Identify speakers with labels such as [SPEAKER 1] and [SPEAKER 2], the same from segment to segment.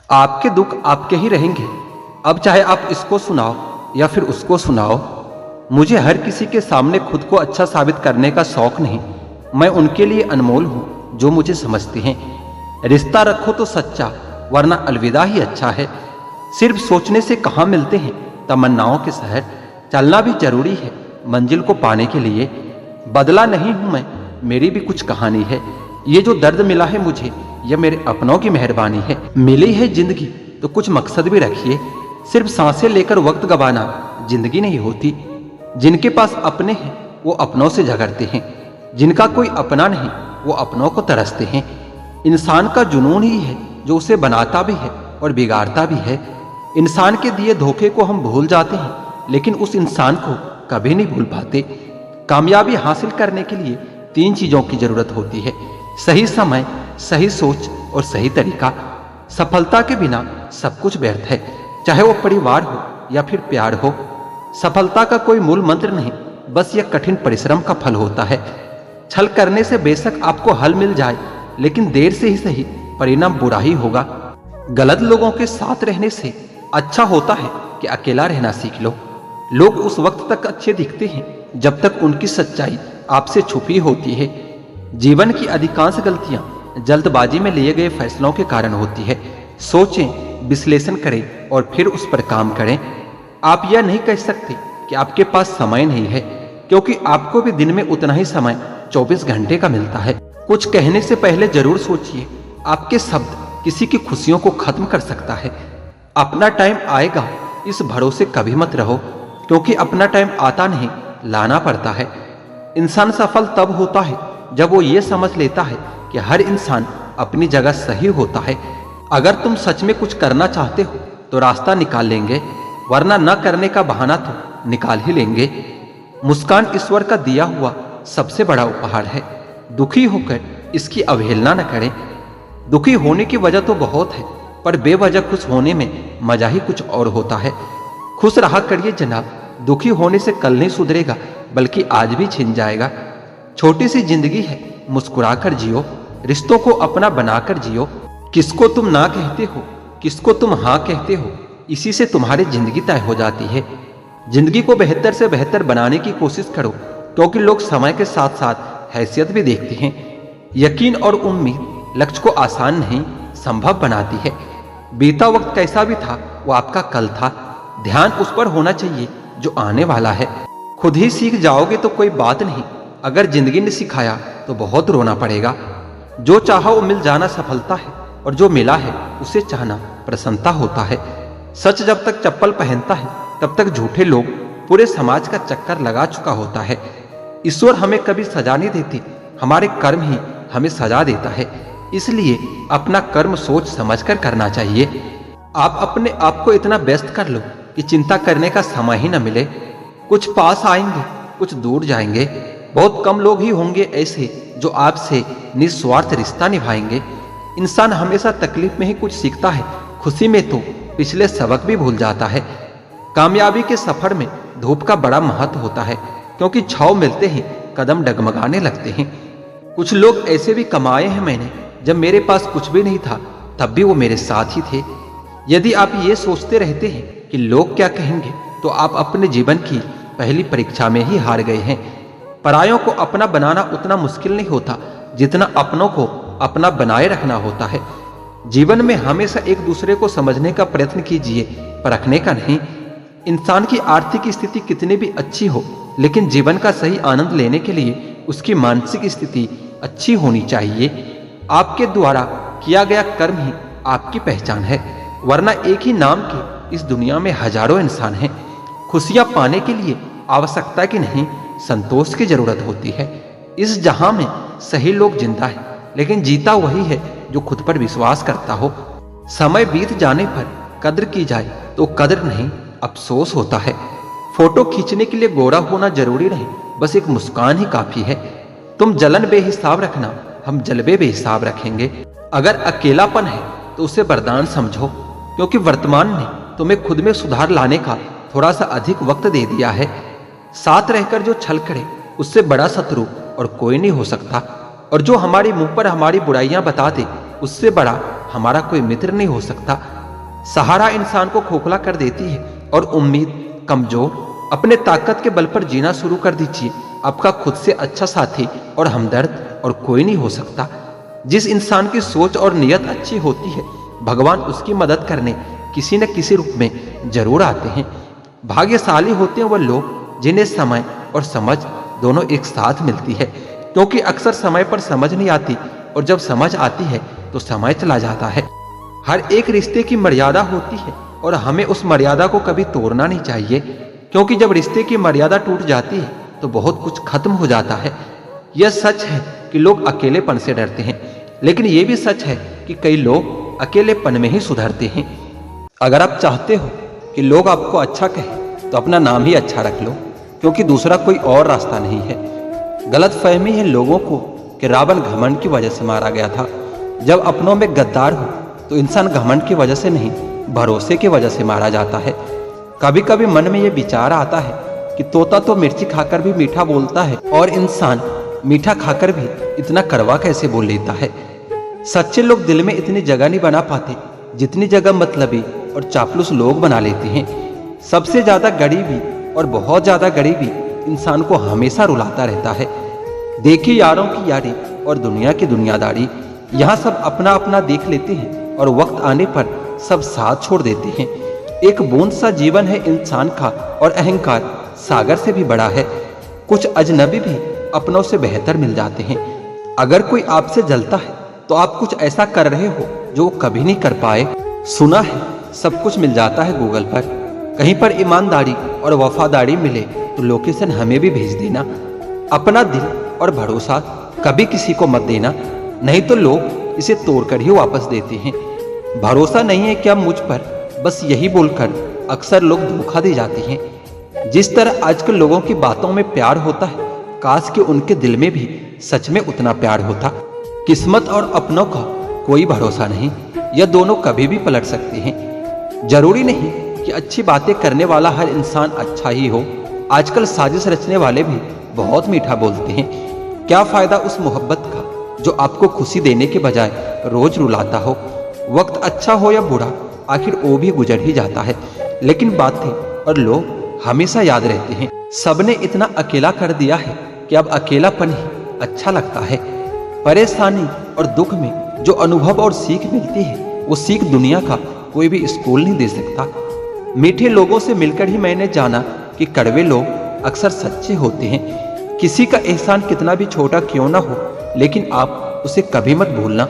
[SPEAKER 1] आपके दुख आपके ही रहेंगे। अब चाहे आप इसको सुनाओ या फिर उसको सुनाओ। मुझे हर किसी के सामने खुद को अच्छा साबित करने का शौक नहीं। मैं उनके लिए अनमोल हूं जो मुझे समझते हैं। रिश्ता रखो तो सच्चा, वरना अलविदा ही अच्छा है। सिर्फ सोचने से कहाँ मिलते हैं तमन्नाओं के शहर। चलना भी जरूरी है मंजिल को पाने के लिए। बदला नहीं हूं मैं, मेरी भी कुछ कहानी है। ये जो दर्द मिला है मुझे, यह मेरे अपनों की मेहरबानी है। मिली है जिंदगी तो कुछ मकसद भी रखिए। सिर्फ सांसें लेकर वक्त गवाना जिंदगी नहीं होती। जिनके पास अपने हैं वो अपनों से झगड़ते हैं। जिनका कोई अपना नहीं वो अपनों को तरसते हैं। इंसान का जुनून ही है जो उसे बनाता भी है और बिगाड़ता भी है। इंसान के दिए धोखे को हम भूल जाते हैं, लेकिन उस इंसान को कभी नहीं भूल पाते। कामयाबी हासिल करने के लिए 3 चीजों की जरूरत होती है: सही समय, सही सोच और सही तरीका। सफलता के बिना सब कुछ व्यर्थ है, चाहे वो परिवार हो या फिर प्यार हो। सफलता का कोई मूल मंत्र नहीं, बस यह कठिन परिश्रम का फल होता है। छल करने से बेशक आपको हल मिल जाए, लेकिन देर से ही सही परिणाम बुरा ही होगा। गलत लोगों के साथ रहने से अच्छा होता है कि अकेला रहना सीख लो। लोग उस वक्त तक अच्छे दिखते हैं जब तक उनकी सच्चाई आपसे छुपी होती है। जीवन की अधिकांश गलतियां जल्दबाजी में लिए गए फैसलों के कारण होती है। सोचें, विश्लेषण करें और फिर उस पर काम करें। आप यह नहीं कह सकते कि आपके पास समय नहीं है, क्योंकि आपको भी दिन में उतना ही समय 24 घंटे का मिलता है। कुछ कहने से पहले जरूर सोचिए, आपके शब्द किसी की खुशियों को खत्म कर सकता है। अपना टाइम आएगा इस भरोसे कभी मत रहो, क्योंकि अपना टाइम आता नहीं, लाना पड़ता है। इंसान सफल तब होता है जब वो ये समझ लेता है कि हर इंसान अपनी जगह सही होता है। अगर तुम सच में कुछ करना चाहते हो तो रास्ता निकाल लेंगे, वरना न करने का बहाना तो निकाल ही लेंगे। मुस्कान ईश्वर का दिया हुआ सबसे बड़ा उपहार है। दुखी होकर इसकी अवहेलना न करें। दुखी होने की वजह तो बहुत है, पर बेवजह खुश होने में मजा ही कुछ और होता है। खुश रहा करिए जनाब, दुखी होने से कल नहीं सुधरेगा बल्कि आज भी छिन जाएगा। छोटी सी जिंदगी है, मुस्कुराकर जियो, रिश्तों को अपना बनाकर जियो। किसको तुम ना कहते हो, किसको तुम हाँ कहते हो, इसी से तुम्हारी जिंदगी तय हो जाती है। जिंदगी को बेहतर से बेहतर बनाने की कोशिश करो, क्योंकि लोग समय के साथ साथ हैसियत भी देखते हैं। यकीन और उम्मीद लक्ष्य को आसान नहीं, संभव बनाती है। बीता वक्त कैसा भी था वो आपका कल था। ध्यान उस पर होना चाहिए जो आने वाला है। खुद ही सीख जाओगे तो कोई बात नहीं, अगर जिंदगी ने सिखाया तो बहुत रोना पड़ेगा। जो चाहा वो मिल जाना सफलता है, और जो मिला है उसे चाहना प्रसन्नता होता है। सच जब तक चप्पल पहनता है तब तक झूठे लोग पूरे समाज का चक्कर लगा चुका होता है। ईश्वर हमें कभी सजा नहीं देती, हमारे कर्म ही हमें सजा देता है। इसलिए अपना कर्म सोच समझकर करना चाहिए। आप अपने आप को इतना व्यस्त कर लो कि चिंता करने का समय ही न मिले। कुछ पास आएंगे, कुछ दूर जाएंगे। बहुत कम लोग ही होंगे ऐसे जो आपसे निस्वार्थ रिश्ता निभाएंगे। इंसान हमेशा तकलीफ में ही कुछ सीखता है, खुशी में तो पिछले सबक भी भूल जाता है। कामयाबी के सफर में धूप का बड़ा महत्व होता है, क्योंकि छांव मिलते ही कदम डगमगाने लगते हैं। कुछ लोग ऐसे भी कमाए हैं मैंने, जब मेरे पास कुछ भी नहीं था तब भी वो मेरे साथ ही थे। यदि आप ये सोचते रहते हैं कि लोग क्या कहेंगे, तो आप अपने जीवन की पहली परीक्षा में ही हार गए हैं। परायों को अपना बनाना उतना मुश्किल नहीं होता जितना अपनों को अपना बनाए रखना होता है। जीवन में हमेशा एक दूसरे को समझने का प्रयत्न कीजिए, परखने का नहीं। इंसान की आर्थिक स्थिति कितनी भी अच्छी हो, लेकिन जीवन का सही आनंद लेने के लिए उसकी मानसिक स्थिति अच्छी होनी चाहिए। आपके द्वारा किया गया कर्म ही आपकी पहचान है, वरना एक ही नाम के इस दुनिया में हजारों इंसान हैं। खुशियां पाने के लिए आवश्यकता की नहीं, संतोष की जरूरत होती है। इस जहां में सही लोग जिंदा है, लेकिन जीता वही है जो खुद पर विश्वास करता हो। समय बीत जाने पर कद्र की जाए तो कद्र नहीं, अफसोस होता है। फोटो खींचने के लिए गोरा होना जरूरी नहीं, बस एक मुस्कान ही काफी है। तुम जलन बेहिसाब रखना, हम जलवे बेहिसाब रखेंगे। अगर अकेलापन है तो उसे वरदान समझो, क्योंकि वर्तमान ने तुम्हें खुद में सुधार लाने का थोड़ा सा अधिक वक्त दे दिया है। साथ रहकर जो छल करे उससे बड़ा शत्रु और कोई नहीं हो सकता, और जो हमारे मुंह पर हमारी बुराइयां बता दे उससे बड़ा हमारा कोई मित्र नहीं हो सकता। सहारा इंसान को खोखला कर देती है और उम्मीद कमजोर। अपने ताकत के बल पर जीना शुरू कर दीजिए। आपका खुद से अच्छा साथी और हमदर्द और कोई नहीं हो सकता। जिस इंसान की सोच और नीयत अच्छी होती है, भगवान उसकी मदद करने किसी न किसी रूप में जरूर आते हैं। भाग्यशाली होते हैं वह लोग जिन्हें समय और समझ दोनों एक साथ मिलती है, क्योंकि अक्सर समय पर समझ नहीं आती और जब समझ आती है तो समय चला जाता है। हर एक रिश्ते की मर्यादा होती है और हमें उस मर्यादा को कभी तोड़ना नहीं चाहिए, क्योंकि जब रिश्ते की मर्यादा टूट जाती है तो बहुत कुछ खत्म हो जाता है। यह सच है कि लोग अकेलेपन से डरते हैं, लेकिन यह भी सच है कि कई लोग अकेलेपन में ही सुधरते हैं। अगर आप चाहते हो कि लोग आपको अच्छा कहें तो अपना नाम ही अच्छा रख लो, क्योंकि दूसरा कोई और रास्ता नहीं है। गलतफहमी है लोगों को कि रावण घमंड की वजह से मारा गया था। जब अपनों में गद्दार हो तो इंसान घमंड की वजह से नहीं, भरोसे की वजह से मारा जाता है। कभी कभी मन में यह विचार आता है कि तोता तो मिर्ची खाकर भी मीठा बोलता है और इंसान मीठा खाकर भी इतना कड़वा कैसे बोल लेता है। सच्चे लोग दिल में इतनी जगह नहीं बना पाते जितनी जगह मतलबी और चापलूस लोग बना लेते हैं। सबसे ज्यादा गरीबी और बहुत ज्यादा गरीबी इंसान को हमेशा रुलाता रहता है। देखिए यारों की यारी और दुनिया की दुनियादारी, यहाँ सब अपना अपना देख लेते हैं और वक्त आने पर सब साथ छोड़ देते हैं। एक बूंद सा जीवन है इंसान का और अहंकार सागर से भी बड़ा है। कुछ अजनबी भी अपनों से बेहतर मिल जाते हैं। अगर कोई आपसे जलता है तो आप कुछ ऐसा कर रहे हो जो वो कभी नहीं कर पाए। सुना है सब कुछ मिल जाता है गूगल पर। कहीं पर ईमानदारी और वफादारी मिले तो लोकेशन हमें भी भेज देना। अपना दिल और भरोसा कभी किसी को मत देना, नहीं तो लोग इसे तोड़कर ही वापस देते हैं। भरोसा नहीं है क्या मुझ पर, बस यही बोलकर अक्सर लोग धोखा दे जाते हैं। जिस तरह आजकल लोगों की बातों में प्यार होता है, काश कि उनके दिल में भी सच में उतना प्यार होता। किस्मत और अपनों का कोई भरोसा नहीं, यह दोनों कभी भी पलट सकते हैं। जरूरी नहीं कि अच्छी बातें करने वाला हर इंसान अच्छा ही हो। आजकल साजिश रचने वाले भी बहुत मीठा बोलते हैं। क्या फायदा उस मोहब्बत का जो आपको खुशी देने के बजाय रोज रुलाता हो। वक्त अच्छा हो या बुरा, आखिर वो भी गुजर ही जाता है, लेकिन बातें और लोग हमेशा याद रहते हैं। सबने इतना अकेला कर दिया है कि अब अकेलापन ही अच्छा लगता है। परेशानी और दुख में जो अनुभव और सीख मिलती है, वो सीख दुनिया का कोई भी स्कूल नहीं दे सकता। मीठे लोगों से मिलकर ही मैंने जाना कि कड़वे लोग अक्सर सच्चे होते हैं। किसी का एहसान कितना भी छोटा क्यों ना हो, लेकिन आप उसे कभी मत भूलना,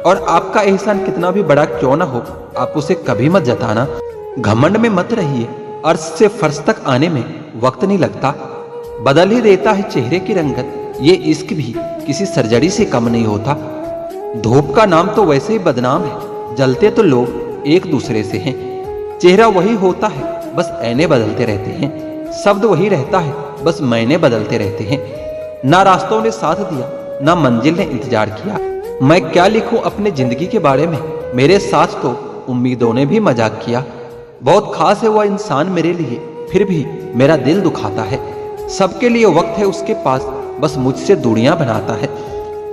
[SPEAKER 1] और आपका एहसान कितना भी बड़ा क्यों ना हो, आप उसे कभी मत जताना। घमंड में मत रहिए, अर्श से फर्श तक आने में वक्त नहीं लगता, बदल ही देता है चेहरे की रंगत। ये इश्क भी किसी सर्जरी से कम नहीं होता। धूप का नाम तो वैसे ही बदनाम है, जलते तो लोग एक दूसरे से हैं। चेहरा वही होता है, बस ऐने बदलते रहते हैं। शब्द वही रहता है, बस मैंने बदलते रहते हैं। ना रास्तों ने साथ दिया, ना मंजिल ने इंतजार किया। मैं क्या लिखूं अपने जिंदगी के बारे में, मेरे साथ तो उम्मीदों ने भी मजाक किया। बहुत खास है वह इंसान मेरे लिए, फिर भी मेरा दिल दुखाता है। सबके लिए वक्त है उसके पास, बस मुझसे दूरियां बनाता है।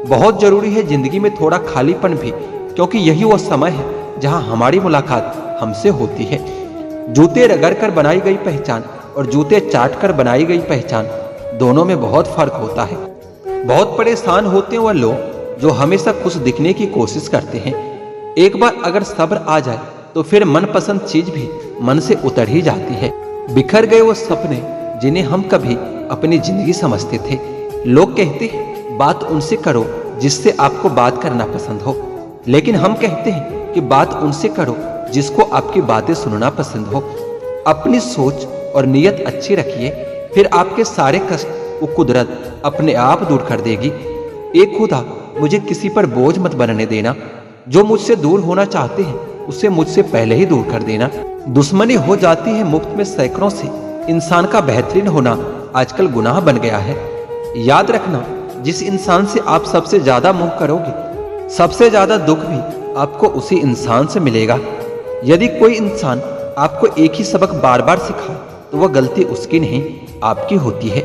[SPEAKER 1] बहुत जरूरी है जिंदगी में थोड़ा खालीपन भी, क्योंकि यही वो समय है जहां हमारी मुलाकात हमसे होती है। जूते रगड़ कर बनाई गई पहचान और जूते चाट कर बनाई गई पहचान, दोनों में बहुत फर्क होता है। बहुत परेशान होते हैं वह लोग जो हमेशा खुश दिखने की कोशिश करते हैं। एक बार अगर सब्र आ जाए तो फिर मनपसंद चीज भी मन से उतर ही जाती है। बिखर गए वो सपने जिन्हें हम कभी अपनी जिंदगी समझते थे। लोग कहते हैं बात उनसे करो जिससे आपको बात करना पसंद हो, लेकिन हम कहते हैं कि बात उनसे करो जिसको आपकी बातें सुनना पसंद हो। अपनी सोच और नीयत अच्छी रखिए, फिर आपके सारे कष्ट वो कुदरत अपने आप दूर कर देगी। एक खुदा मुझे किसी पर बोझ मत बनने देना। जो मुझसे दूर होना चाहते हैं उसे मुझसे पहले ही दूर कर देना। दुश्मनी हो जाती है मुफ्त में सैकड़ों से, इंसान का बेहतरीन होना आजकल गुनाह बन गया है। याद रखना, जिस इंसान से आप सबसे ज्यादा मुंह करोगे, सबसे ज्यादा दुख भी आपको उसी इंसान से मिलेगा। यदि कोई इंसान आपको एक ही सबक बार बार सिखाए तो वह गलती उसकी नहीं, आपकी होती है।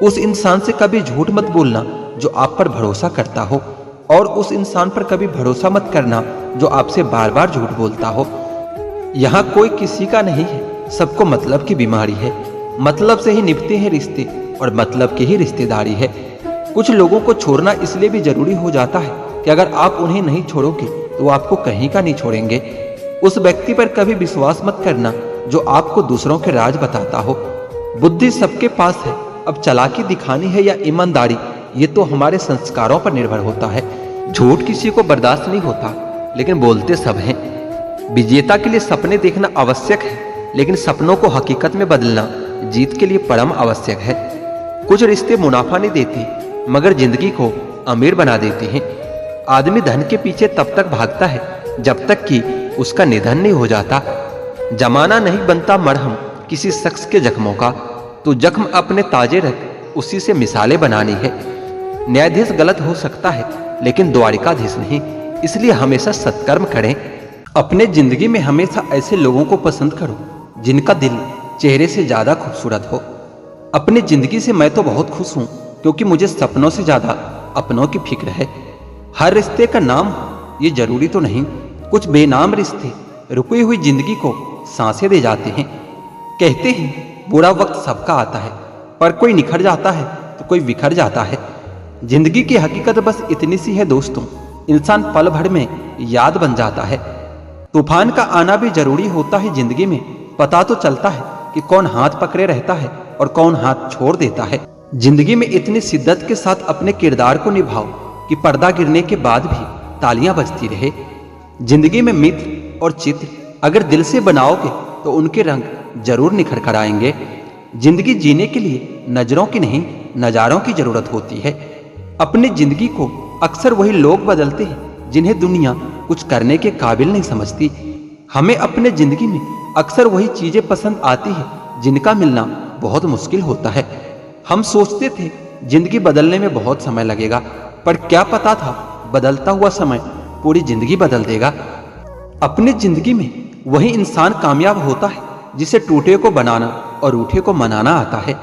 [SPEAKER 1] उस इंसान से कभी झूठ मत बोलना जो आप पर भरोसा करता हो, और उस इंसान पर कभी भरोसा मत करना जो आपसे बार बार झूठ बोलता हो। यहाँ कोई किसी का नहीं है, सबको मतलब की बीमारी है। मतलब से ही निभते हैं रिश्ते और मतलब की ही रिश्तेदारी है। कुछ लोगों को छोड़ना इसलिए भी जरूरी हो जाता है कि अगर आप उन्हें नहीं छोड़ोगे तो वो आपको कहीं का नहीं छोड़ेंगे। उस व्यक्ति पर कभी विश्वास मत करना जो आपको दूसरों के राज बताता हो। बुद्धि सबके पास है, अब चालाकी दिखानी है या ईमानदारी, ये तो हमारे संस्कारों पर निर्भर होता है। झूठ किसी को बर्दाश्त नहीं होता, लेकिन बोलते सब हैं। विजेता के लिए सपने देखना आवश्यक है, लेकिन सपनों को हकीकत में बदलना जीत के लिए परम आवश्यक है। कुछ रिश्ते मुनाफा नहीं देते, मगर जिंदगी को अमीर बना देते हैं। आदमी धन के पीछे तब तक भागता है जब तक कि उसका निधन नहीं हो जाता। जमाना नहीं बनता मरहम किसी शख्स के जख्मों का, तो जख्म अपने ताजे रख, उसी से मिसालें बनानी है। न्यायाधीश गलत हो सकता है, लेकिन द्वारिकाधीश नहीं, इसलिए हमेशा सत्कर्म करें। अपने जिंदगी में हमेशा ऐसे लोगों को पसंद करो जिनका दिल चेहरे से ज्यादा खूबसूरत हो। अपनी जिंदगी से मैं तो बहुत खुश हूँ, क्योंकि मुझे सपनों से ज्यादा अपनों की फिक्र है। हर रिश्ते का नाम ये जरूरी तो नहीं, कुछ बेनाम रिश्ते रुकी हुई जिंदगी को सांसें दे जाते हैं। कहते हैं बुरा वक्त सबका आता है, पर कोई निखर जाता है तो कोई बिखर जाता है। जिंदगी की हकीकत बस इतनी सी है दोस्तों, इंसान पल भर में याद बन जाता है। तूफान का आना भी जरूरी होता है जिंदगी में, पता तो चलता है कि कौन हाथ पकड़े रहता है और कौन हाथ छोड़ देता है। जिंदगी में इतनी शिद्दत के साथ अपने किरदार को निभाओ कि पर्दा गिरने के बाद भी तालियां बजती रहे। जिंदगी में मित्र और चित्र अगर दिल से बनाओगे तो उनके रंग जरूर निखर कर आएंगे। जिंदगी जीने के लिए नजरों की नहीं, नजारों की जरूरत होती है। अपनी जिंदगी को अक्सर वही लोग बदलते हैं जिन्हें दुनिया कुछ करने के काबिल नहीं समझती। हमें अपने जिंदगी में अक्सर वही चीजें पसंद आती है जिनका मिलना बहुत मुश्किल होता है। हम सोचते थे जिंदगी बदलने में बहुत समय लगेगा, पर क्या पता था बदलता हुआ समय पूरी जिंदगी बदल देगा। अपनी जिंदगी में वही इंसान कामयाब होता है जिसे टूटे को बनाना और रूठे को मनाना आता है।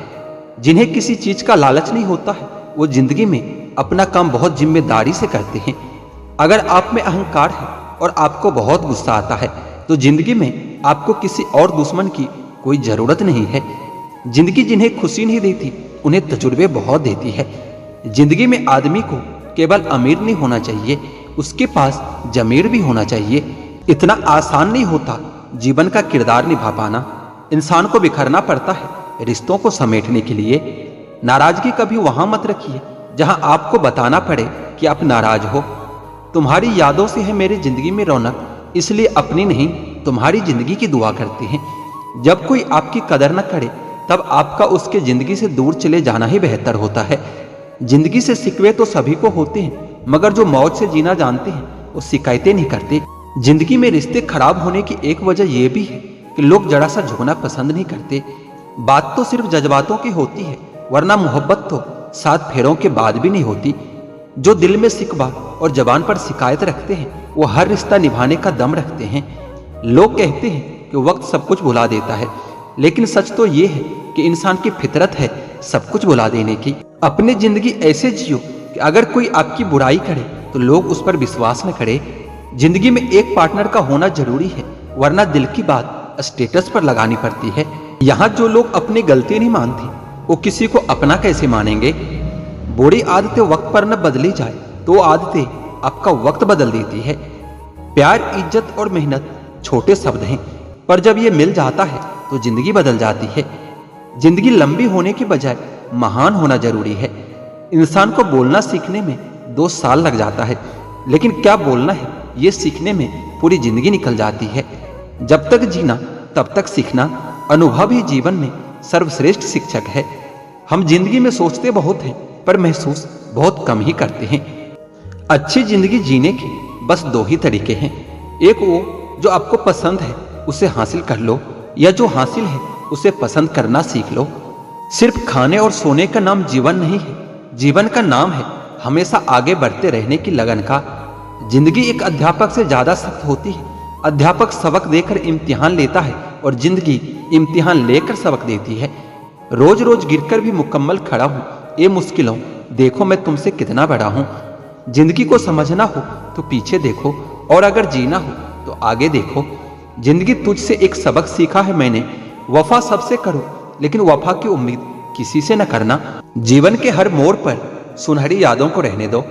[SPEAKER 1] जिन्हें किसी चीज का लालच नहीं होता है, वो जिंदगी में अपना काम बहुत जिम्मेदारी से करते हैं। अगर आप में अहंकार है और आपको बहुत गुस्सा आता है, तो जिंदगी में आपको किसी और दुश्मन की कोई जरूरत नहीं है। जिंदगी जिन्हें खुशी नहीं देती, उन्हें तजुर्बे बहुत देती है। जिंदगी में आदमी को केवल अमीर नहीं होना चाहिए, उसके पास जमीर भी होना चाहिए। इतना आसान नहीं होता जीवन का किरदार निभा पाना। इंसान को बिखरना पड़ता है रिश्तों को समेटने के लिए। नाराजगी कभी वहां मत रखिए जहां आपको बताना पड़े कि आप नाराज हो। तुम्हारी यादों से है मेरी जिंदगी में रौनक, इसलिए अपनी नहीं तुम्हारी जिंदगी की दुआ करते हैं। जब कोई आपकी कदर न करे, तब आपका उसके जिंदगी से दूर चले जाना ही बेहतर होता है। जिंदगी से शिकवे तो सभी को होते हैं, मगर जो मौज से जीना जानते हैं वो शिकायतें नहीं करते। जिंदगी में रिश्ते खराब होने की एक वजह यह भी है कि लोग जरा सा झुकना पसंद नहीं करते। बात तो सिर्फ जज्बातों की होती है, वरना मोहब्बत तो 7 फेरों के बाद भी नहीं होती। जो दिल में शिकवा और जबान पर शिकायत रखते हैं, वो हर रिश्ता निभाने का दम रखते हैं। लोग कहते हैं कि वक्त सब कुछ भुला देता है, लेकिन सच तो ये है कि इंसान की फितरत है सब कुछ भुला देने की। अपनी जिंदगी ऐसे जियो कि अगर कोई आपकी बुराई करे तो लोग उस पर विश्वास न करे। जिंदगी में एक पार्टनर का होना जरूरी है, वरना दिल की बात स्टेटस पर लगानी पड़ती है। यहाँ जो लोग अपनी गलती नहीं मानते, वो किसी को अपना कैसे मानेंगे। बुरी आदतें वक्त पर न बदली जाए तो आदतें आपका वक्त बदल देती है। प्यार, इज्जत और मेहनत छोटे शब्द हैं, पर जब ये मिल जाता है तो जिंदगी बदल जाती है। जिंदगी लंबी होने के बजाय महान होना जरूरी है। इंसान को बोलना सीखने में 2 साल लग जाता है, लेकिन क्या बोलना है ये सीखने में पूरी जिंदगी निकल जाती है। जब तक जीना तब तक सीखना, अनुभव ही जीवन में सर्वश्रेष्ठ शिक्षक है। हम जिंदगी में सोचते बहुत हैं, पर महसूस बहुत कम ही करते हैं। अच्छी जिंदगी जीने के बस 2 ही तरीके हैं। एक वो जो आपको पसंद है उसे हासिल कर लो, या जो हासिल है उसे पसंद करना सीख लो। सिर्फ खाने और सोने का नाम जीवन नहीं है, जीवन का नाम है हमेशा आगे बढ़ते रहने की लगन का। जिंदगी एक अध्यापक से ज्यादा सख्त होती है। अध्यापक सबक देकर इम्तिहान लेता है और जिंदगी इम्तिहान लेकर सबक देती है। रोज रोज गिरकर भी मुकम्मल खड़ा हूँ, ये मुश्किलों देखो मैं तुमसे कितना बड़ा हूँ। जिंदगी को समझना हो तो पीछे देखो, और अगर जीना हो तो आगे देखो। जिंदगी तुझसे एक सबक सीखा है मैंने, वफा सबसे करो लेकिन वफा की उम्मीद किसी से न करना। जीवन के हर मोड़ पर सुनहरी यादों को रहने दो,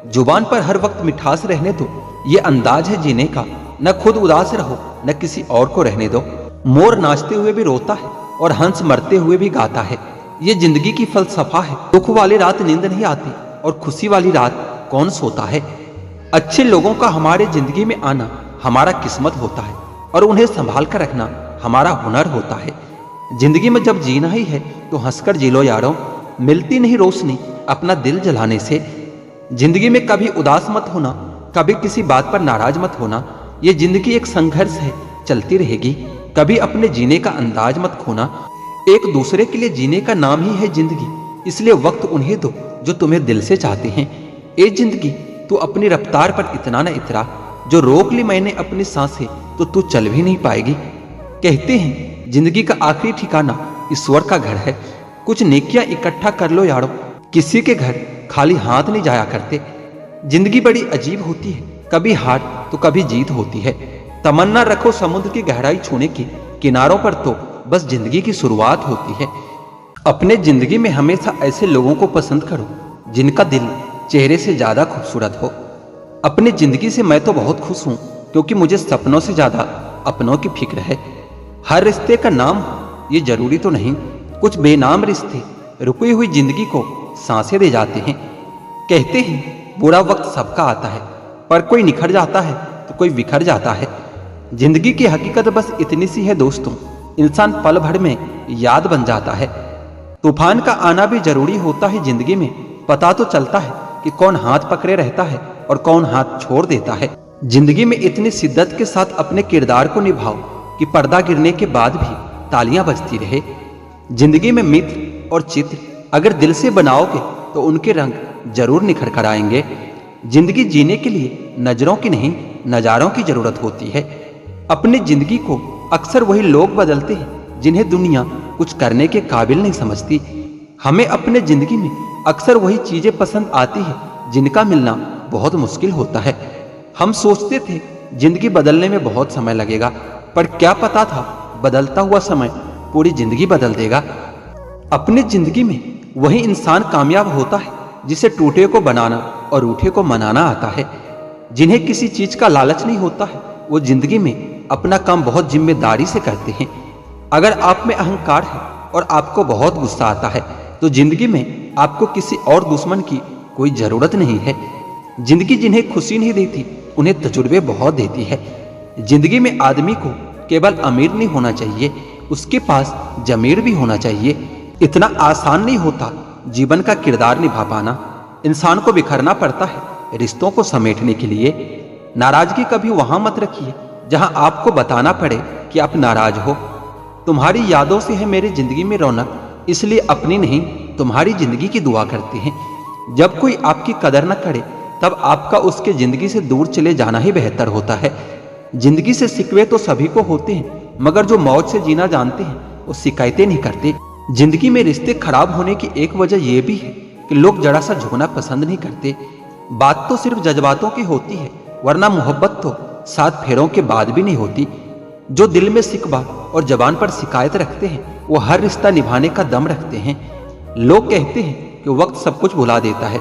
[SPEAKER 1] जुबान पर हर वक्त मिठास रहने दो। ये अंदाज है जीने का, न खुद उदास रहो न किसी और को रहने दो। मोर नाचते हुए भी रोता है और हंस मरते हुए भी गाता है, ये जिंदगी की फलसफा है। दुख वाली रात नींद नहीं आती और खुशी वाली रात कौन सोता है। अच्छे लोगों का हमारे जिंदगी में आना हमारा किस्मत होता है और उन्हें संभाल कर रखना हमारा हुनर होता है। जिंदगी में जब जीना ही है तो हंसकर जी लो यारों, मिलती नहीं रोशनी अपना दिल जलाने से। जिंदगी में कभी उदास मत होना, कभी किसी बात पर नाराज मत होना। ये जिंदगी एक संघर्ष है, चलती रहेगी। कभी अपने जीने का अंदाज मत खोना। एक दूसरे के लिए जीने का नाम ही है जिंदगी, इसलिए वक्त उन्हें दो जो तुम्हें दिल से चाहते हैं। ए जिंदगी तू अपनी रफ्तार पर इतना न इतरा, जो रोक ली मैंने अपनी सांसें तो तू चल भी नहीं पाएगी। कहते हैं जिंदगी का आखिरी ठिकाना ईश्वर का घर है। कुछ नेकियां इकट्ठा कर लो यारो, किसी के घर खाली हाथ नहीं जाया करते। जिंदगी बड़ी अजीब होती है, कभी हार तो कभी जीत होती है। तमन्ना रखो समुद्र की गहराई छूने की, किनारों पर तो बस जिंदगी की शुरुआत होती है। अपने जिंदगी में हमेशा ऐसे लोगों को पसंद करो जिनका दिल चेहरे से ज्यादा खूबसूरत हो। अपनी जिंदगी से मैं तो बहुत खुश हूं, क्योंकि मुझे सपनों से ज्यादा अपनों की फिक्र है। हर रिश्ते का नाम ये जरूरी तो नहीं, कुछ बेनाम रिश्ते रुकी हुई जिंदगी को सांसें दे जाते हैं। कहते हैं बुरा वक्त सबका आता है, पर कोई निखर जाता है तो कोई बिखर जाता है। जिंदगी की हकीकत बस इतनी सी है दोस्तों, इंसान पल भर में याद बन जाता है। तूफान का आना भी जरूरी होता है जिंदगी में, पता तो चलता है कि कौन हाथ पकड़े रहता है और कौन हाथ छोड़ देता है। जिंदगी में इतनी शिद्दत के साथ अपने किरदार को निभाओ कि पर्दा गिरने के बाद भी तालियां बजती रहे। जिंदगी में मित्र और चित्र अगर दिल से बनाओगे तो उनके रंग जरूर निखर कर आएंगे। जिंदगी जीने के लिए नजरों की नहीं नजारों की जरूरत होती है। अपनी जिंदगी को अक्सर वही लोग बदलते हैं जिन्हें दुनिया कुछ करने के काबिल नहीं समझती। हमें अपने जिंदगी में अक्सर वही चीजें पसंद आती है जिनका मिलना बहुत मुश्किल होता है। हम सोचते थे जिंदगी बदलने में बहुत समय लगेगा, पर क्या पता था बदलता हुआ समय पूरी जिंदगी बदल देगा। अपनी जिंदगी में वही इंसान कामयाब होता है जिसे टूटे को बनाना और रूठे को मनाना आता है। जिन्हें किसी चीज का लालच नहीं होता है वो जिंदगी में अपना काम बहुत जिम्मेदारी से करते हैं। अगर आप में अहंकार है और आपको बहुत गुस्सा आता है तो जिंदगी में आपको किसी और दुश्मन की कोई जरूरत नहीं है। जिंदगी जिन्हें खुशी नहीं देती उन्हें तजुर्बे बहुत देती है। जिंदगी में आदमी को केवल अमीर नहीं होना चाहिए, उसके पास जमीर भी होना चाहिए। इतना आसान नहीं होता जीवन का किरदार निभा पाना। इंसान को बिखरना पड़ता है रिश्तों को समेटने के लिए। नाराजगी कभी वहां मत रखिए जहां आपको बताना पड़े कि आप नाराज हो। तुम्हारी यादों से है मेरी जिंदगी में रौनक, इसलिए अपनी नहीं तुम्हारी जिंदगी की दुआ करते हैं। जब कोई आपकी कदर न करे तब आपका उसके जिंदगी से दूर चले जाना ही बेहतर होता है। जिंदगी से शिकवे तो सभी को होते हैं, मगर जो मौज से जीना जानते हैं वो शिकायतें नहीं करते। जिंदगी में रिश्ते खराब होने की एक वजह यह भी है कि लोग जरा सा झुकना पसंद नहीं करते। बात तो सिर्फ जज्बातों की होती है, वरना मोहब्बत तो 7 फेरों के बाद भी नहीं होती। जो दिल में शिकवा और जबान पर शिकायत रखते हैं वो हर रिश्ता निभाने का दम रखते हैं। लोग कहते हैं कि वक्त सब कुछ भुला देता है,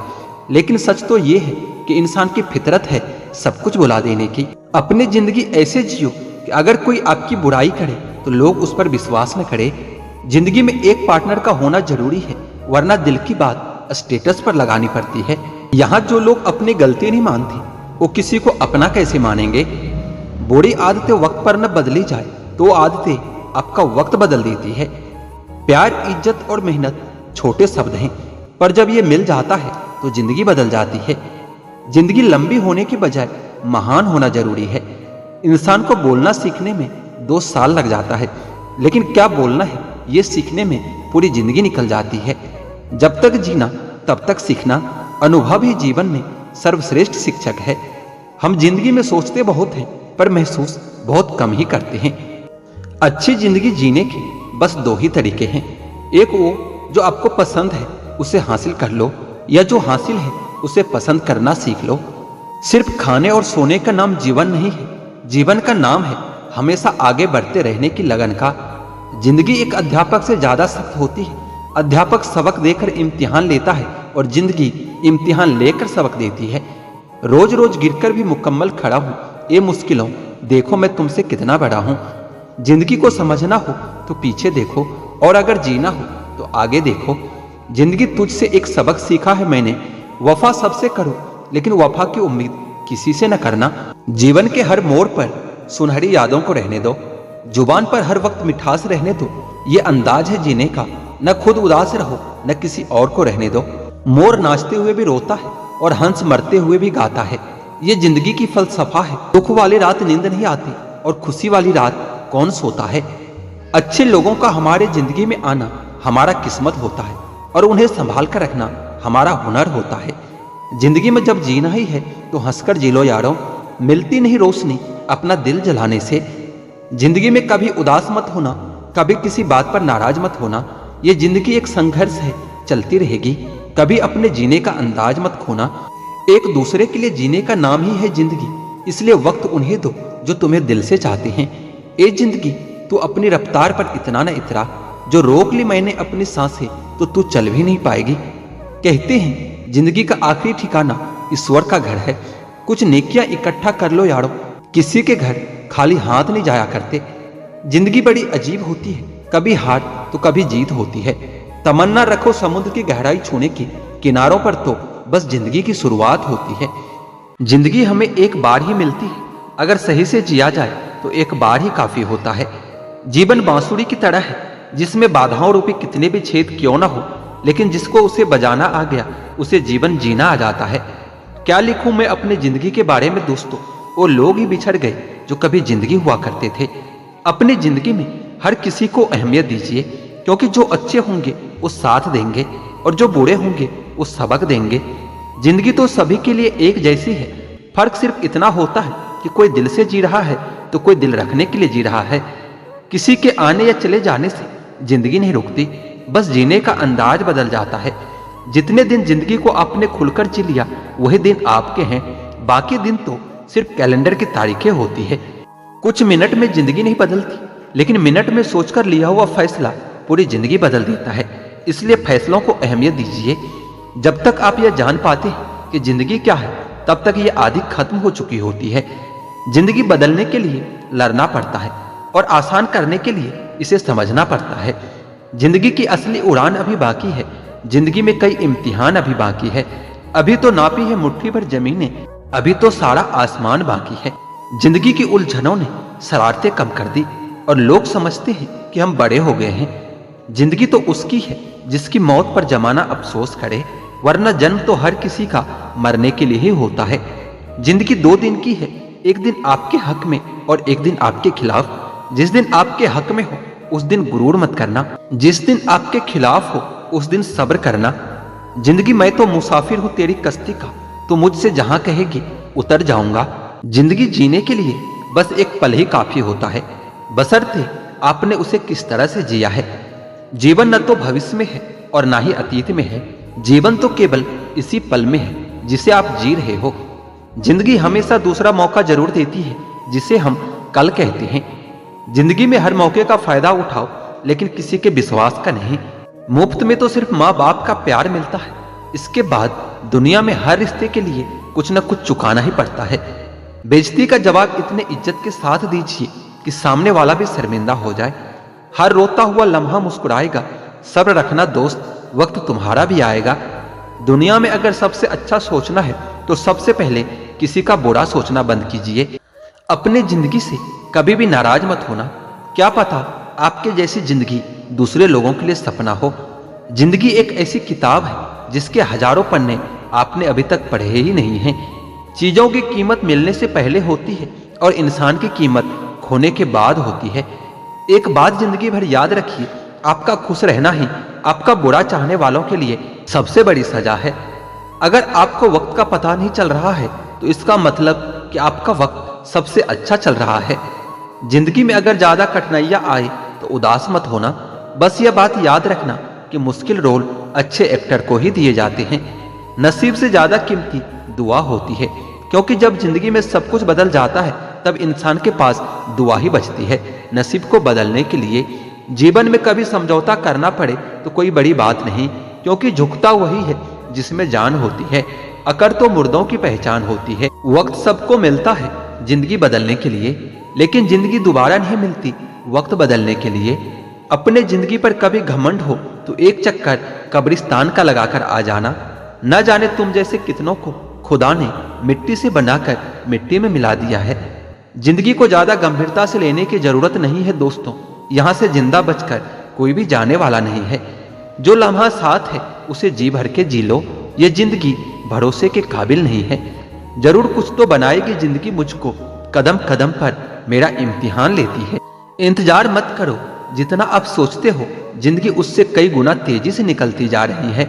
[SPEAKER 1] लेकिन सच तो ये है कि इंसान की फितरत है सब कुछ भुला देने की। अपनी जिंदगी ऐसे जियो कि अगर कोई आपकी बुराई करे तो लोग उस पर विश्वास न करे। जिंदगी में एक पार्टनर का होना जरूरी है, वरना दिल की बात स्टेटस पर लगानी पड़ती है। यहाँ जो लोग अपनी गलती नहीं मानते वो किसी को अपना कैसे मानेंगे। बुरी आदतें वक्त पर न बदली जाए तो आदतें आपका वक्त बदल देती है। प्यार, इज्जत और मेहनत छोटे शब्द हैं, पर जब ये मिल जाता है तो जिंदगी बदल जाती है। जिंदगी लंबी होने की बजाय महान होना जरूरी है। इंसान को बोलना सीखने में 2 साल लग जाता है, लेकिन क्या बोलना है ये सीखने में पूरी जिंदगी निकल जाती है। जब तक जीना तब तक सीखना, अनुभव ही जीवन में सर्वश्रेष्ठ शिक्षक है। हम जिंदगी में सोचते बहुत हैं पर महसूस बहुत कम ही करते हैं। अच्छी जिंदगी जीने के बस 2 ही तरीके हैं। एक वो जो आपको पसंद है उसे हासिल कर लो, या जो हासिल है उसे पसंद करना सीख लो। सिर्फ खाने और सोने का नाम जीवन नहीं है, जीवन का नाम है हमेशा आगे बढ़ते रहने की लगन का। जिंदगी एक अध्यापक से ज्यादा सख्त होती है। अध्यापक सबक देकर इम्तिहान लेता है और जिंदगी इम्तिहान लेकर सबक देती है। रोज रोज गिरकर भी मुकम्मल खड़ा हूँ। ये मुश्किलों, देखो मैं तुमसे कितना बड़ा हूँ। जिंदगी को समझना हो तो पीछे देखो, और अगर जीना हो तो आगे देखो। जिंदगी तुझसे एक सबक सीखा है मैंने, वफा सबसे करो लेकिन वफा की उम्मीद किसी से न करना। जीवन के हर मोड़ पर सुनहरी यादों को रहने दो, जुबान पर हर वक्त मिठास रहने दो। ये अंदाज है जीने का, न खुद उदास रहो न किसी और को रहने दो। मोर नाचते हुए भी रोता है और हंस मरते हुए भी गाता है। ये जिंदगी की फलसफा है। दुख वाली रात नींद नहीं आती और खुशी वाली रात कौन सोता है। अच्छे लोगों का हमारे जिंदगी में आना हमारा किस्मत होता है और उन्हें संभाल कर रखना हमारा हुनर होता है। जिंदगी में जब जीना ही है तो हंसकर जी लो यारों, मिलती नहीं रोशनी अपना दिल जलाने से। जिंदगी में कभी उदास मत होना, कभी किसी बात पर नाराज मत होना। ये जिंदगी एक संघर्ष है, चलती रहेगी। कभी अपने जीने का अंदाज मत खोना। एक दूसरे के लिए जीने का नाम ही है जिंदगी, इसलिए वक्त उन्हें दो जो तुम्हें दिल से चाहते हैं। ए जिंदगी तू अपनी रफ्तार पर इतना न इतरा, जो रोक ली मैंने अपनी सांसें तो तू चल भी नहीं पाएगी। कहते हैं जिंदगी का आखिरी ठिकाना ईश्वर का घर है। कुछ नेकियां इकट्ठा कर लो यारो, किसी के घर खाली हाथ नहीं जाया करते। जिंदगी बड़ी अजीब होती है, कभी हार तो कभी जीत होती है। तमन्ना रखो समुद्र की गहराई छूने की, किनारों पर तो बस जिंदगी की शुरुआत होती है। जिंदगी हमें एक बार ही मिलती है, अगर सही से जिया जाए तो एक बार ही काफी होता है। जीवन बांसुरी की तरह है, जिसमें बाधाओं रूपी कितने भी छेद क्यों ना हो, लेकिन जिसको उसे बजाना आ गया उसे जीवन जीना आ जाता है। क्या लिखूं मैं अपनी जिंदगी के बारे में दोस्तों, वो लोग ही बिछड़ गए जो कभी जिंदगी हुआ करते थे। अपनी जिंदगी में हर किसी को अहमियत दीजिए, क्योंकि जो अच्छे होंगे वो साथ देंगे और जो बुरे होंगे वो सबक देंगे। जिंदगी तो सभी के लिए एक जैसी है, फर्क सिर्फ इतना होता है कि कोई दिल से जी रहा है तो कोई दिल रखने के लिए जी रहा है। किसी के आने या चले जाने से जिंदगी नहीं रुकती, बस जीने का अंदाज बदल जाता है। जितने दिन जिंदगी को आपने खुलकर जी लिया वही दिन आपके हैं, बाकी दिन तो सिर्फ कैलेंडर की तारीखें होती है। कुछ मिनट में जिंदगी नहीं बदलती, लेकिन मिनट में सोचकर लिया हुआ फैसला पूरी जिंदगी बदल देता है। इसलिए फैसलों को अहमियत दीजिए। जब तक आप यह जान पाते हैं कि जिंदगी क्या है, तब तक ये आदि खत्म हो चुकी होती है। जिंदगी बदलने के लिए लड़ना पड़ता है और आसान करने के लिए इसे समझना पड़ता है। जिंदगी की असली उड़ान अभी बाकी है, जिंदगी में कई इम्तिहान अभी बाकी है। अभी तो नापी है मुट्ठी भर जमीनें, अभी तो सारा आसमान बाकी है। जिंदगी की उलझनों ने शरारतें कम कर दी और लोग समझते हैं कि हम बड़े हो गए हैं। जिंदगी तो उसकी है जिसकी मौत पर जमाना अफसोस करे, वरना जन्म तो हर किसी का मरने के लिए ही होता है। जिंदगी 2 दिन की है, एक दिन आपके हक में और एक दिन आपके खिलाफ। जिस दिन आपके हक में हो उस दिन गुरूर मत करना, जिस दिन आपके खिलाफ हो उस दिन सब्र करना। जिंदगी मैं तो मुसाफिर हूं तेरी कश्ती का, तो मुझसे जहां कहेगी उतर जाऊंगा। जिंदगी जीने के लिए बस एक पल ही काफी होता है, बशर्ते आपने उसे किस तरह से जिया है। जीवन न तो भविष्य में है और ना ही अतीत में है, जीवन तो केवल इसी पल में है जिसे आप जी रहे हो। जिंदगी हमेशा दूसरा मौका जरूर देती है जिसे हम कल कहते हैं। जिंदगी में हर मौके का फायदा उठाओ, लेकिन किसी के विश्वास का नहीं। मुफ्त में तो सिर्फ माँ बाप का प्यार मिलता है, इसके बाद दुनिया में हर रिश्ते के लिए कुछ न कुछ चुकाना ही पड़ता है। बेइज्जती का जवाब इतने इज्जत के साथ दीजिए कि सामने वाला भी शर्मिंदा हो जाए। हर रोता हुआ लम्हा मुस्कुराएगा, सब्र रखना दोस्त, वक्त तुम्हारा भी आएगा। दुनिया में अगर सबसे अच्छा सोचना है तो सबसे पहले किसी का बुरा सोचना बंद कीजिए। अपने जिंदगी से कभी भी नाराज मत होना, क्या पता आपके जैसी जिंदगी दूसरे लोगों के लिए सपना हो। जिंदगी एक ऐसी किताब है जिसके हजारों पन्ने आपने अभी तक पढ़े ही नहीं हैं। चीजों की कीमत मिलने से पहले होती है और इंसान की कीमत खोने के बाद होती है। एक बात जिंदगी भर याद रखिए, आपका खुश रहना ही आपका बुरा चाहने वालों के लिए सबसे बड़ी सजा है। अगर आपको वक्त का पता नहीं चल रहा है तो इसका मतलब कि आपका वक्त सबसे अच्छा चल रहा है। जिंदगी में अगर ज्यादा कठिनाइयां आए तो उदास मत होना, बस यह बात याद रखना कि मुश्किल रोल अच्छे एक्टर को ही दिए जाते हैं। नसीब से ज्यादा कीमती दुआ होती है, क्योंकि जब जिंदगी में सब कुछ बदल जाता है तब इंसान के पास दुआ ही बचती है नसीब को बदलने के लिए। जीवन में कभी समझौता करना पड़े तो कोई बड़ी बात नहीं, क्योंकि झुकता वही है जिसमें जान होती है, अकड़ तो मुर्दों की पहचान होती है। वक्त सबको मिलता है जिंदगी बदलने के लिए, लेकिन जिंदगी दोबारा नहीं मिलती वक्त बदलने के लिए। अपने जिंदगी पर कभी घमंड हो तो एक चक्कर कब्रिस्तान का लगाकर आ जाना। न जाने तुम जैसे कितनों को खुदा ने मिट्टी से बनाकर मिट्टी में मिला दिया है। जिंदगी को ज्यादा गंभीरता से लेने की जरूरत नहीं है दोस्तों, यहाँ से जिंदा बचकर कोई भी जाने वाला नहीं है। जो लम्हा साथ है उसे जी भर के जी लो, ये जिंदगी भरोसे के काबिल नहीं है। जरूर कुछ तो बनाएगी जिंदगी मुझको, कदम कदम पर मेरा इम्तिहान लेती है। इंतजार मत करो, जितना आप सोचते हो जिंदगी उससे कई गुना तेजी से निकलती जा रही है।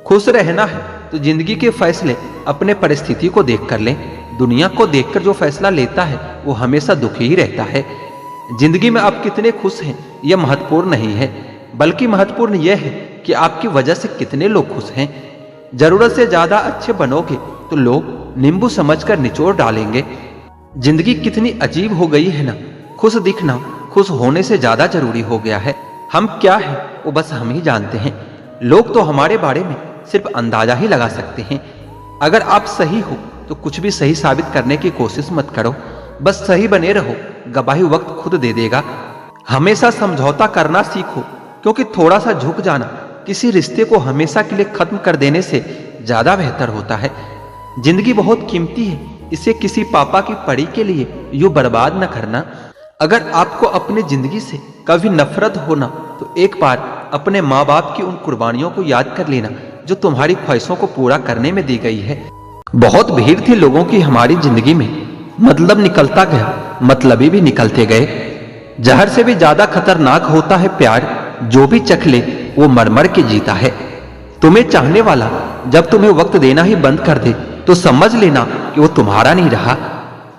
[SPEAKER 1] खुश रहना है तो जिंदगी के फैसले अपने परिस्थिति को देख कर लें। दुनिया को देखकर जो फैसला लेता है वो हमेशा दुखी ही रहता है। जिंदगी में आप कितने खुश हैं यह महत्वपूर्ण नहीं है, बल्कि महत्वपूर्ण यह है कि आपकी वजह से कितने लोग खुश हैं। जरूरत से ज्यादा अच्छे बनोगे तो लोग नींबू समझकर निचोड़ डालेंगे। जिंदगी कितनी अजीब हो गई है ना, खुश दिखना खुश होने से ज्यादा जरूरी हो गया है। हम क्या है वो बस हम ही जानते हैं, लोग तो हमारे बारे में सिर्फ अंदाजा ही लगा सकते हैं। अगर आप सही हो तो कुछ भी सही साबित करने की कोशिश मत करो, बस सही बने रहो, गवाही वक्त खुद दे देगा। हमेशा समझौता करना सीखो, क्योंकि थोड़ा सा झुक जाना किसी रिश्ते को हमेशा के लिए खत्म कर देने से ज्यादा बेहतर होता है। जिंदगी बहुत कीमती है, इसे किसी पापा की पड़ी के लिए यूं बर्बाद न करना। अगर आपको अपनी जिंदगी से कभी नफरत होना तो एक बार अपने माँ बाप की उन कुर्बानियों को याद कर लेना जो तुम्हारी ख्वाहिशों को पूरा करने में दी गई है। बहुत भीड़ थी लोगों की हमारी जिंदगी में, मतलब निकलता गया, मतलबी भी निकलते गए। जहर से भी ज्यादा खतरनाक होता है प्यार, जो भी चख ले वो मर मर के जीता है। तुम्हें चाहने वाला जब तुम्हें वक्त देना ही बंद कर दे तो समझ लेना कि वो तुम्हारा नहीं रहा।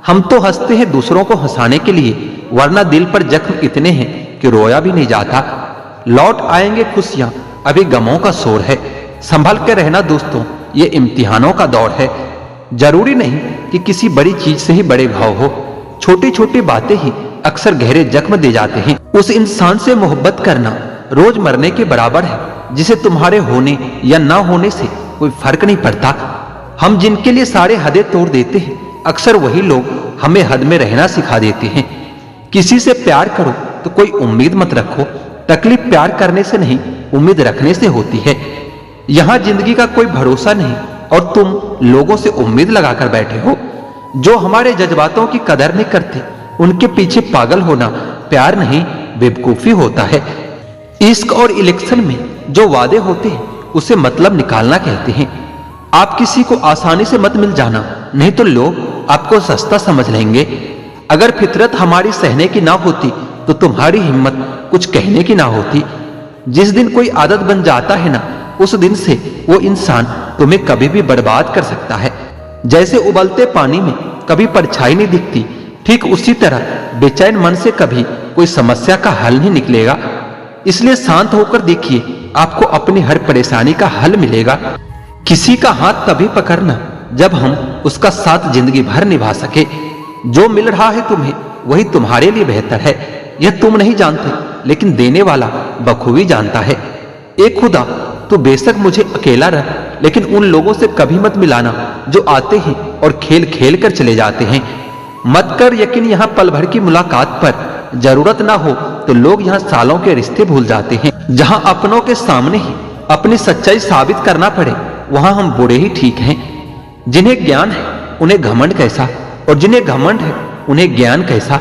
[SPEAKER 1] हम तो हंसते हैं दूसरों को हंसाने के लिए, वरना दिल पर जख्म इतने हैं कि रोया भी नहीं जाता। लौट आएंगे खुशियां, अभी गमों का शोर है। संभल के रहना दोस्तों, ये इम्तिहानों का दौर है। जरूरी नहीं कि किसी बड़ी चीज से ही बड़े भाव हो, छोटी छोटी बातें ही अक्सर गहरे जख्म दे जाते हैं। उस इंसान से मोहब्बत करना रोज मरने के बराबर है, जिसे तुम्हारे होने या ना होने से कोई फर्क नहीं पड़ता। हम जिनके लिए सारे हदें तोड़ देते हैं, अक्सर वही लोग हमें हद में रहना सिखा देते हैं। किसी से प्यार करो तो कोई उम्मीद मत रखो, तकलीफ प्यार करने से नहीं उम्मीद रखने से होती है। यहाँ जिंदगी का कोई भरोसा नहीं और तुम लोगों से उम्मीद लगाकर बैठे हो। जो हमारे जज्बातों की कदर नहीं करते उनके पीछे पागल होना प्यार नहीं बेवकूफी होता है। इश्क और इलेक्शन में जो वादे होते हैं उसे मतलब निकालना कहते हैं। आप किसी को आसानी से मत मिल जाना, नहीं तो लोग आपको सस्ता समझ लेंगे। अगर फितरत हमारी सहने की ना होती तो तुम्हारी हिम्मत कुछ कहने की ना होती। जिस दिन कोई आदत बन जाता है ना, उस दिन से वो इंसान तुम्हें कभी भी बर्बाद कर सकता है। जैसे उबलते पानी में कभी परछाई नहीं दिखती, ठीक उसी तरह बेचैन मन से कभी कोई समस्या का हल नहीं निकलेगा। इसलिए शांत होकर देखिए, आपको अपनी हर परेशानी का हल मिलेगा। किसी का हाथ तभी पकड़ना जब हम उसका साथ जिंदगी भर निभा सके। जो मिल रहा है तुम्हें वही तुम्हारे लिए बेहतर है, यह तुम नहीं जानते, लेकिन देने वाला बखूबी जानता है। एक खुदा, तो बेशक मुझे अकेला रह, लेकिन उन लोगों से कभी मत मिलाना जो आते हैं और खेल खेल कर चले जाते हैं। मत कर यकीन यहाँ पल भर की मुलाकात पर, जरूरत ना हो तो लोग यहाँ सालों के रिश्ते भूल जाते हैं। जहाँ अपनों के सामने ही अपनी सच्चाई साबित करना पड़े, वहां हम बुरे ही ठीक हैं। जिन्हें ज्ञान है उन्हें घमंड कैसा, और जिन्हें घमंड है उन्हें ज्ञान कैसा।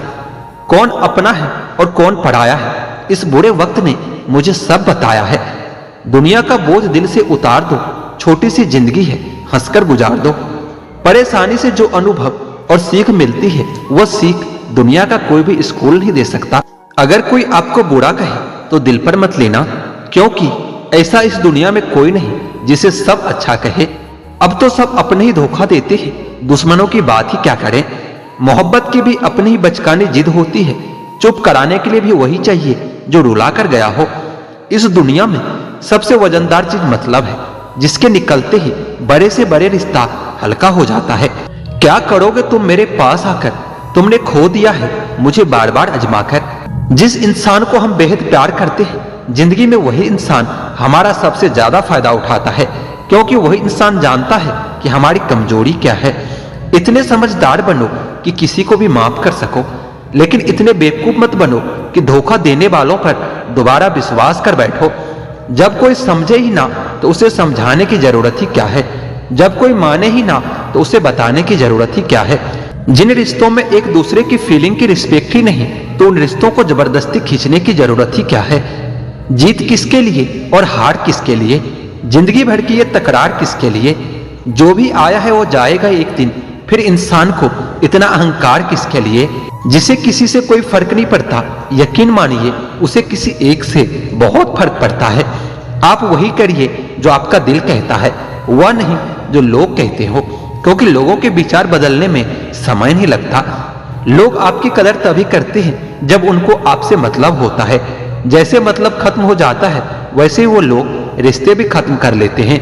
[SPEAKER 1] कौन अपना है और कौन पराया है, इस बुरे वक्त ने मुझे सब बताया है। दुनिया का बोझ दिल से उतार दो, छोटी सी जिंदगी है, हंसकर गुजार दो। परेशानी से जो अनुभव और सीख मिलती है, वह सीख दुनिया का कोई भी स्कूल नहीं दे सकता। अगर कोई आपको बुरा कहे तो दिल पर मत लेना, क्योंकि ऐसा इस दुनिया में कोई नहीं जिसे सब अच्छा कहे। अब तो सब अपने ही धोखा देते हैं, दुश्मनों की बात ही क्या करें। मोहब्बत की भी अपनी ही बचकानी जिद होती है, चुप कराने के लिए भी वही चाहिए जो रुला कर गया हो। इस दुनिया में सबसे वजनदार चीज मतलब है, जिसके निकलते ही बड़े से बड़े रिश्ता हल्का हो जाता है। क्या करोगे तुम मेरे पास आकर, तुमने खो दिया है मुझे बार बार अजमाकर। जिस इंसान को हम बेहद प्यार करते हैं, जिंदगी में वही इंसान हमारा सबसे ज्यादा फायदा उठाता है, क्योंकि वही इंसान जानता है कि हमारी कमजोरी क्या है। इतने समझदार बनो कि किसी को भी माफ कर सको, लेकिन इतने बेवकूफ मत बनो कि धोखा देने वालों पर दोबारा विश्वास कर बैठो। जब कोई समझे ही ना तो उसे समझाने की जरूरत ही क्या है। जब कोई माने ही ना तो उसे बताने की जरूरत ही क्या है। जिन रिश्तों में एक दूसरे की फीलिंग की रिस्पेक्ट ही नहीं, तो उन रिश्तों को जबरदस्ती खींचने की जरूरत ही क्या है। जीत किसके लिए और हार किसके लिए, जिंदगी भर की ये तकरार किसके लिए। जो भी आया है वो जाएगा एक दिन, फिर इंसान को इतना अहंकार किसके लिए। जिसे किसी से कोई फर्क नहीं पड़ता, यकीन मानिए उसे किसी एक से बहुत फर्क पड़ता है। आप वही करिए जो आपका दिल कहता है, वह नहीं जो लोग कहते हो, क्योंकि लोगों के विचार बदलने में समय नहीं लगता। लोग आपकी कदर तभी करते हैं जब उनको आपसे मतलब होता है। जैसे मतलब खत्म हो जाता है, वैसे वो लोग रिश्ते भी खत्म कर लेते हैं।